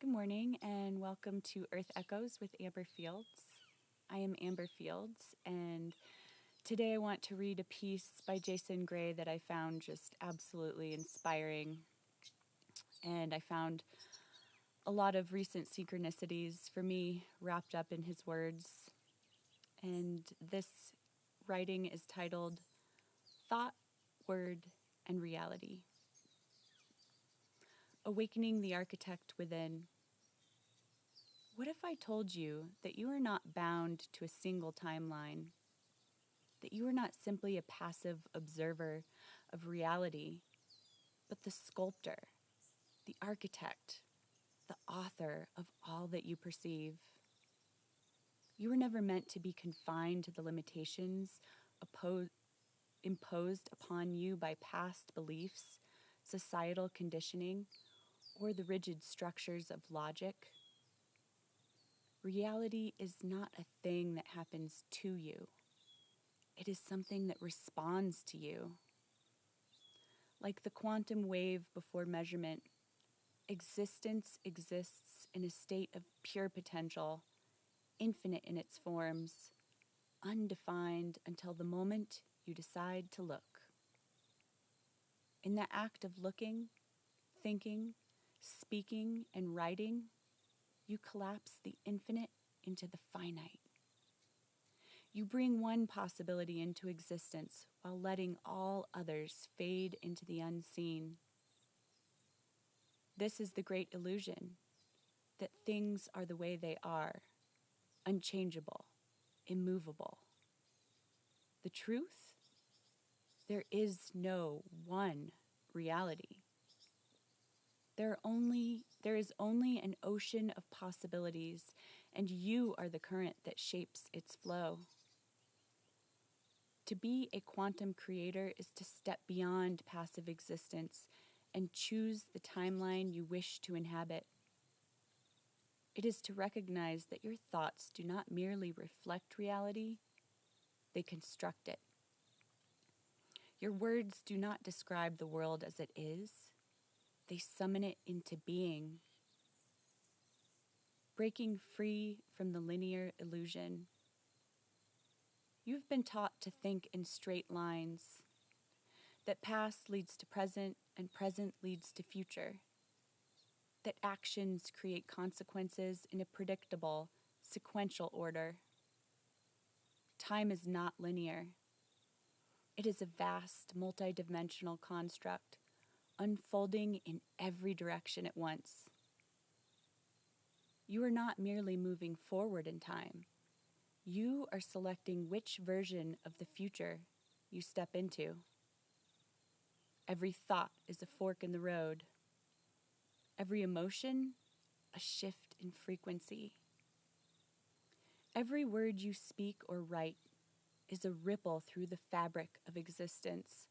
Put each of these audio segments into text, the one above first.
Good morning and welcome to Earth Echoes with Amber Fields. I am Amber Fields, and today I want to read a piece by Jason Gray that I found just absolutely inspiring. And I found a lot of recent synchronicities for me wrapped up in his words. And this writing is titled Thought, Word, and Reality. Awakening the Architect Within. What if I told you that you are not bound to a single timeline? That you are not simply a passive observer of reality, but the sculptor, the architect, the author of all that you perceive? You were never meant to be confined to the limitations imposed upon you by past beliefs, societal conditioning, or the rigid structures of logic. Reality is not a thing that happens to you. It is something that responds to you. Like the quantum wave before measurement, existence exists in a state of pure potential, infinite in its forms, undefined until the moment you decide to look. In the act of looking, thinking, speaking, and writing, you collapse the infinite into the finite. You bring one possibility into existence while letting all others fade into the unseen. This is the great illusion, that things are the way they are, unchangeable, immovable. The truth? There is no one reality. There is only an ocean of possibilities, and you are the current that shapes its flow. To be a quantum creator is to step beyond passive existence and choose the timeline you wish to inhabit. It is to recognize that your thoughts do not merely reflect reality, they construct it. Your words do not describe the world as it is, they summon it into being. Breaking free from the linear illusion. You've been taught to think in straight lines, that past leads to present and present leads to future, that actions create consequences in a predictable, sequential order. Time is not linear. It is a vast, multidimensional construct, unfolding in every direction at once. You are not merely moving forward in time. You are selecting which version of the future you step into. Every thought is a fork in the road. Every emotion, a shift in frequency. Every word you speak or write is a ripple through the fabric of existence,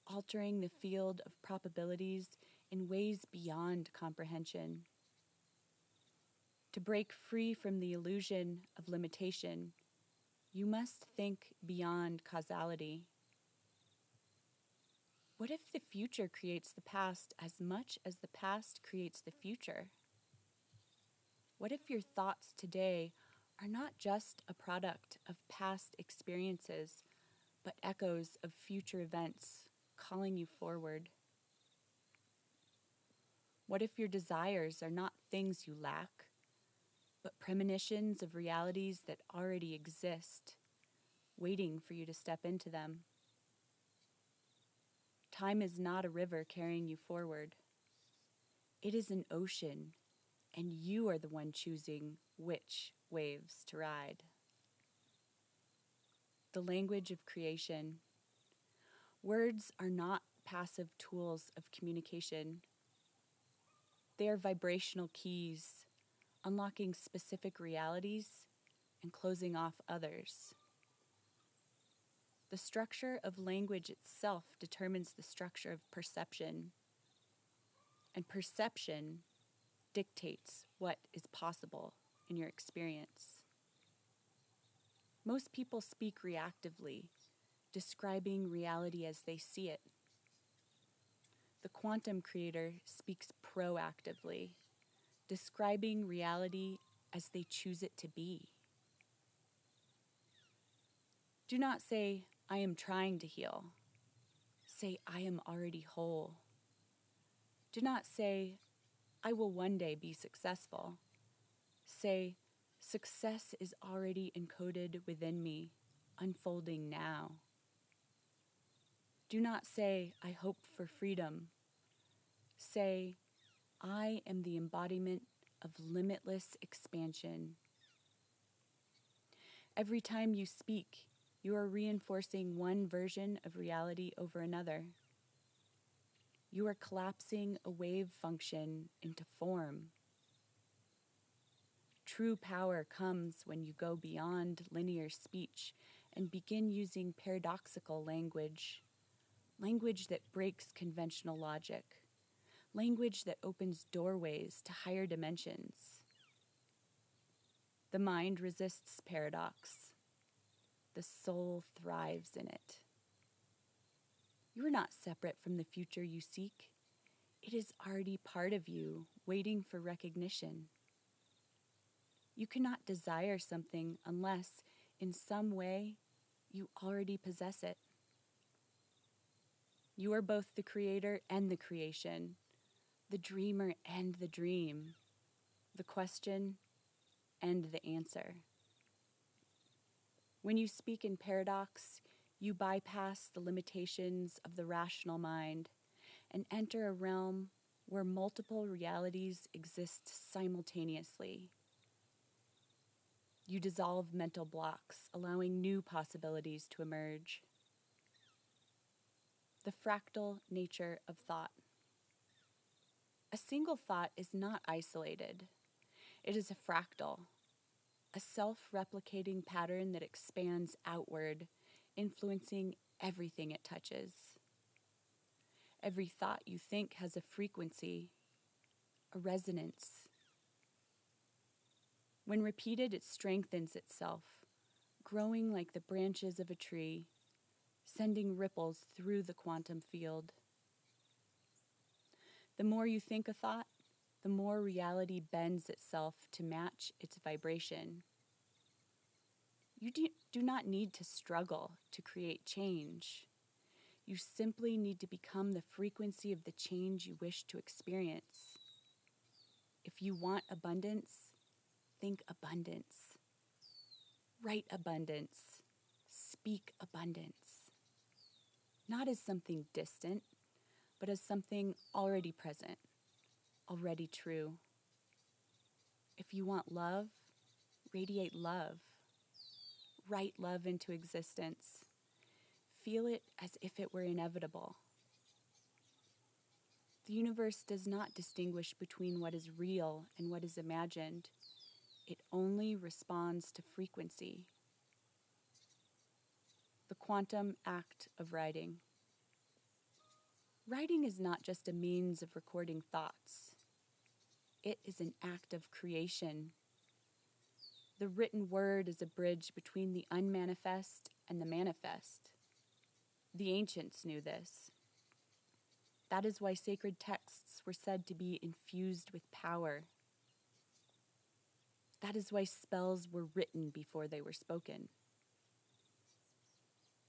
altering the field of probabilities in ways beyond comprehension. To break free from the illusion of limitation, you must think beyond causality. What if the future creates the past as much as the past creates the future? What if your thoughts today are not just a product of past experiences, but echoes of future events calling you forward? What if your desires are not things you lack, but premonitions of realities that already exist, waiting for you to step into them? Time is not a river carrying you forward. It is an ocean, and you are the one choosing which waves to ride. The language of creation. Words are not passive tools of communication. They are vibrational keys, unlocking specific realities and closing off others. The structure of language itself determines the structure of perception, and perception dictates what is possible in your experience. Most people speak reactively, describing reality as they see it. The quantum creator speaks proactively, describing reality as they choose it to be. Do not say, I am trying to heal. Say, I am already whole. Do not say, I will one day be successful. Say, success is already encoded within me, unfolding now. Do not say, I hope for freedom. Say, I am the embodiment of limitless expansion. Every time you speak, you are reinforcing one version of reality over another. You are collapsing a wave function into form. True power comes when you go beyond linear speech and begin using paradoxical language, language that breaks conventional logic, language that opens doorways to higher dimensions. The mind resists paradox. The soul thrives in it. You are not separate from the future you seek. It is already part of you, waiting for recognition. You cannot desire something unless, in some way, you already possess it. You are both the creator and the creation, the dreamer and the dream, the question and the answer. When you speak in paradox, you bypass the limitations of the rational mind and enter a realm where multiple realities exist simultaneously. You dissolve mental blocks, allowing new possibilities to emerge. The fractal nature of thought. A single thought is not isolated. It is a fractal, a self-replicating pattern that expands outward, influencing everything it touches. Every thought you think has a frequency, a resonance. When repeated, it strengthens itself, growing like the branches of a tree, sending ripples through the quantum field. The more you think a thought, the more reality bends itself to match its vibration. You do not need to struggle to create change. You simply need to become the frequency of the change you wish to experience. If you want abundance, think abundance. Write abundance. Speak abundance. Not as something distant, but as something already present, already true. If you want love, radiate love. Write love into existence. Feel it as if it were inevitable. The universe does not distinguish between what is real and what is imagined. It only responds to frequency. The quantum act of writing. Writing is not just a means of recording thoughts. It is an act of creation. The written word is a bridge between the unmanifest and the manifest. The ancients knew this. That is why sacred texts were said to be infused with power. That is why spells were written before they were spoken.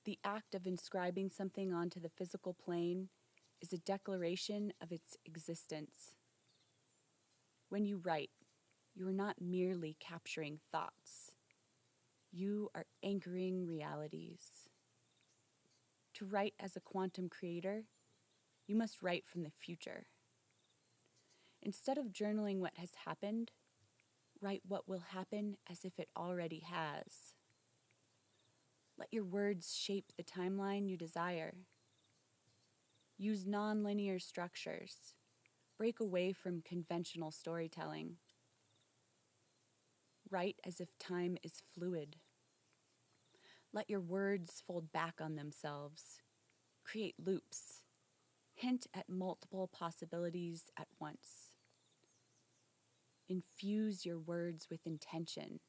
The act of inscribing something onto the physical plane is a declaration of its existence. When you write, you are not merely capturing thoughts. You are anchoring realities. To write as a quantum creator, you must write from the future. Instead of journaling what has happened, write what will happen as if it already has. Let your words shape the timeline you desire. Use nonlinear structures. Break away from conventional storytelling. Write as if time is fluid. Let your words fold back on themselves. Create loops. Hint at multiple possibilities at once. Infuse your words with intention.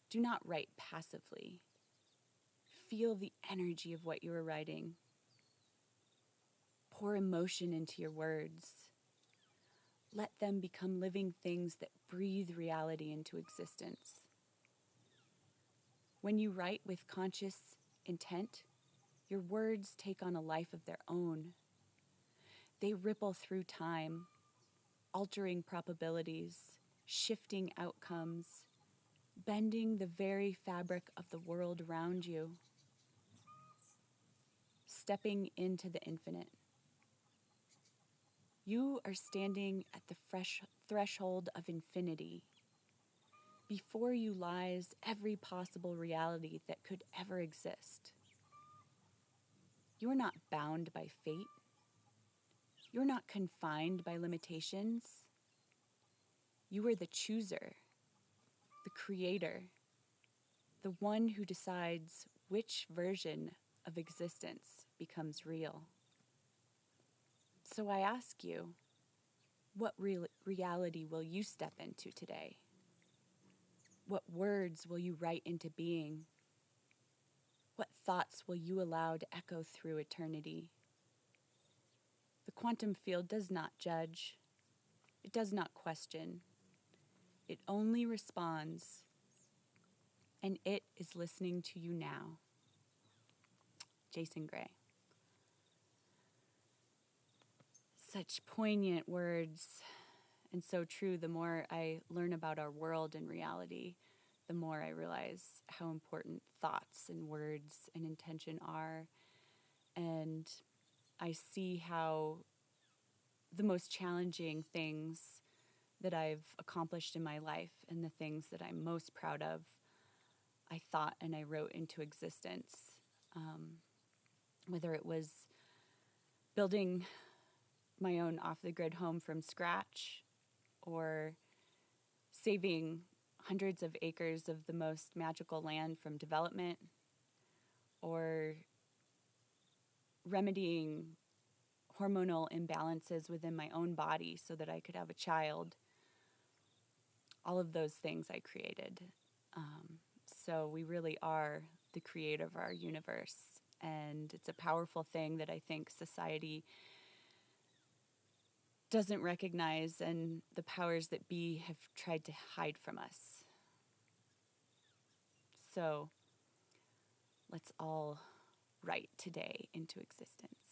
Do not write passively. Feel the energy of what you are writing. Pour emotion into your words. Let them become living things that breathe reality into existence. When you write with conscious intent, your words take on a life of their own. They ripple through time, altering probabilities, shifting outcomes, bending the very fabric of the world around you, stepping into the infinite. You are standing at the fresh threshold of infinity. Before you lies every possible reality that could ever exist. You're not bound by fate. You're not confined by limitations. You are the chooser, the creator, the one who decides which version of existence becomes real. So I ask you, what reality will you step into today? What words will you write into being? What thoughts will you allow to echo through eternity? The quantum field does not judge. It does not question. It only responds, and it is listening to you now. Jason Gray. Such poignant words, and so true. The more I learn about our world and reality, the more I realize how important thoughts and words and intention are. And I see how the most challenging things that I've accomplished in my life and the things that I'm most proud of, I thought and I wrote into existence. Whether it was building my own off-the-grid home from scratch, or saving hundreds of acres of the most magical land from development, or remedying hormonal imbalances within my own body so that I could have a child. All of those things I created. So we really are the creator of our universe. And it's a powerful thing that I think society doesn't recognize, and the powers that be have tried to hide from us. So let's all write today into existence.